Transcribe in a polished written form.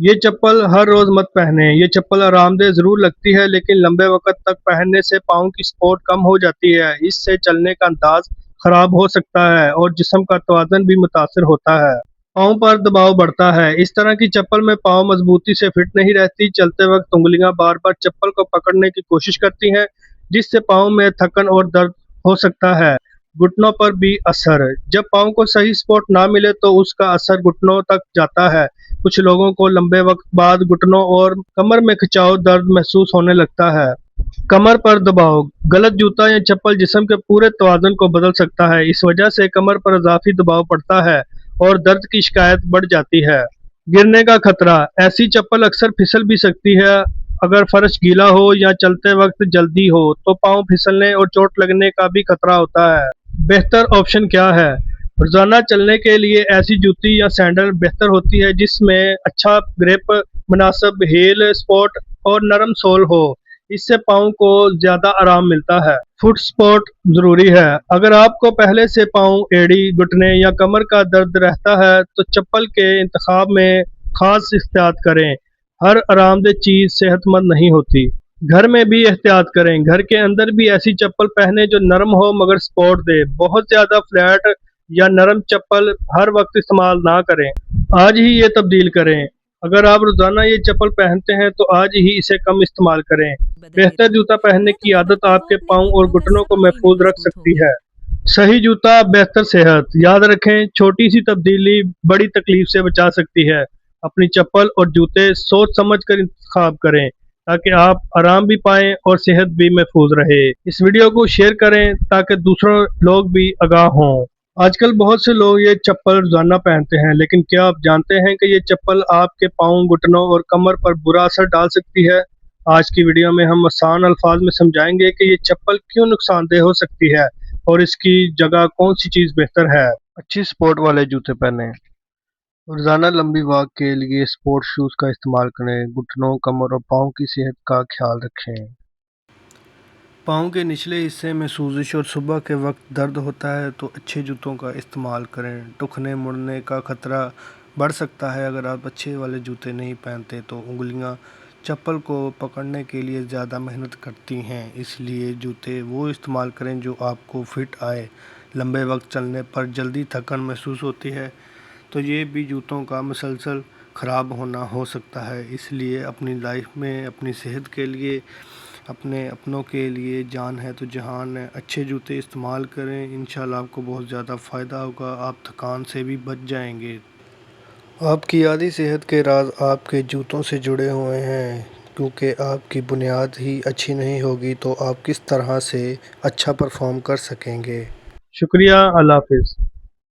ये चप्पल हर रोज मत पहने। ये चप्पल आरामदेह जरूर लगती है, लेकिन लंबे वक्त तक पहनने से पाँव की सपोर्ट कम हो जाती है। इससे चलने का अंदाज खराब हो सकता है और जिस्म का तवाज़ुन भी मुतासर होता है। पाँव पर दबाव बढ़ता है। इस तरह की चप्पल में पाँव मजबूती से फिट नहीं रहती। चलते वक्त उंगलियां बार बार चप्पल को पकड़ने की कोशिश करती हैं, जिससे पाँव में थकन और दर्द हो सकता है। घुटनों पर भी असर। जब पाँव को सही सपोर्ट ना मिले तो उसका असर घुटनों तक जाता है। कुछ लोगों को लंबे वक्त बाद घुटनों और कमर में खिंचाव दर्द महसूस होने लगता है। कमर पर दबाव। गलत जूता या चप्पल जिस्म के पूरे तवाज़ुन को बदल सकता है। इस वजह से कमर पर इजाफी दबाव पड़ता है और दर्द की शिकायत बढ़ जाती है। गिरने का खतरा। ऐसी चप्पल अक्सर फिसल भी सकती है। अगर फर्श गीला हो या चलते वक्त जल्दी हो तो पाँव फिसलने और चोट लगने का भी खतरा होता है। बेहतर ऑप्शन क्या है? रोजाना चलने के लिए ऐसी जूती या सैंडल बेहतर होती है जिसमें अच्छा ग्रिप, मुनासिब हील स्पॉट और नरम सोल हो। इससे पाँव को ज्यादा आराम मिलता है। फुट सपोर्ट जरूरी है। अगर आपको पहले से पाँव, एड़ी, घुटने या कमर का दर्द रहता है तो चप्पल के इंतखाब में खास एहतियात करें। हर आरामदेह चीज सेहतमंद नहीं होती। घर में भी एहतियात करें। घर के अंदर भी ऐसी चप्पल पहने जो नरम हो मगर सपोर्ट दे। बहुत ज्यादा फ्लैट या नरम चप्पल हर वक्त इस्तेमाल ना करें। आज ही ये तब्दील करें। अगर आप रोजाना ये चप्पल पहनते हैं तो आज ही इसे कम इस्तेमाल करें। बदले बेहतर तो जूता पहनने मैं तो की ये आदत बताऊँ आपके अपने पाँव और घुटनों में घुटनों सब को यकीन महफूज रख मजबूत हो सकती गया। है। सही जूता बेहतर सेहत। याद रखें, छोटी सी तब्दीली बड़ी तकलीफ से बचा सकती है। अपनी चप्पल और जूते सोच समझ कर इंतखाब करें ताकि आप आराम भी पाएं और सेहत भी महफूज रहे। इस वीडियो को शेयर करें ताकि दूसरों लोग भी आगाह हों। आजकल बहुत से लोग ये चप्पल रोजाना पहनते हैं, लेकिन क्या आप जानते हैं कि ये चप्पल आपके पाँव, घुटनों और कमर पर बुरा असर डाल सकती है? आज की वीडियो में हम आसान अल्फाज में समझाएंगे कि ये चप्पल क्यों नुकसानदेह हो सकती है और इसकी जगह कौन सी चीज़ बेहतर है। अच्छी सपोर्ट वाले जूते पहनें। रोजाना लंबी वॉक के लिए स्पोर्ट्स शूज का इस्तेमाल करें। घुटनों, कमर और पाँव की सेहत का ख्याल रखें। पाँव के निचले हिस्से में सूजिश और सुबह के वक्त दर्द होता है तो अच्छे जूतों का इस्तेमाल करें। टुकने मुड़ने का खतरा बढ़ सकता है। अगर आप अच्छे वाले जूते नहीं पहनते तो उंगलियां चप्पल को पकड़ने के लिए ज़्यादा मेहनत करती हैं, इसलिए जूते वो इस्तेमाल करें जो आपको फिट आए। लंबे वक्त चलने पर जल्दी थकन महसूस होती है तो ये भी जूतों का मुसलसल ख़राब होना हो सकता है। इसलिए अपनी लाइफ में अपनी सेहत के लिए, अपने अपनों के लिए जान है तो जहान है, अच्छे जूते इस्तेमाल करें। इंशाल्लाह आपको बहुत ज़्यादा फ़ायदा होगा। आप थकान से भी बच जाएंगे। आपकी यादी सेहत के राज आपके जूतों से जुड़े हुए हैं, क्योंकि आपकी बुनियाद ही अच्छी नहीं होगी तो आप किस तरह से अच्छा परफॉर्म कर सकेंगे। शुक्रिया। अल्लाह हाफिज़।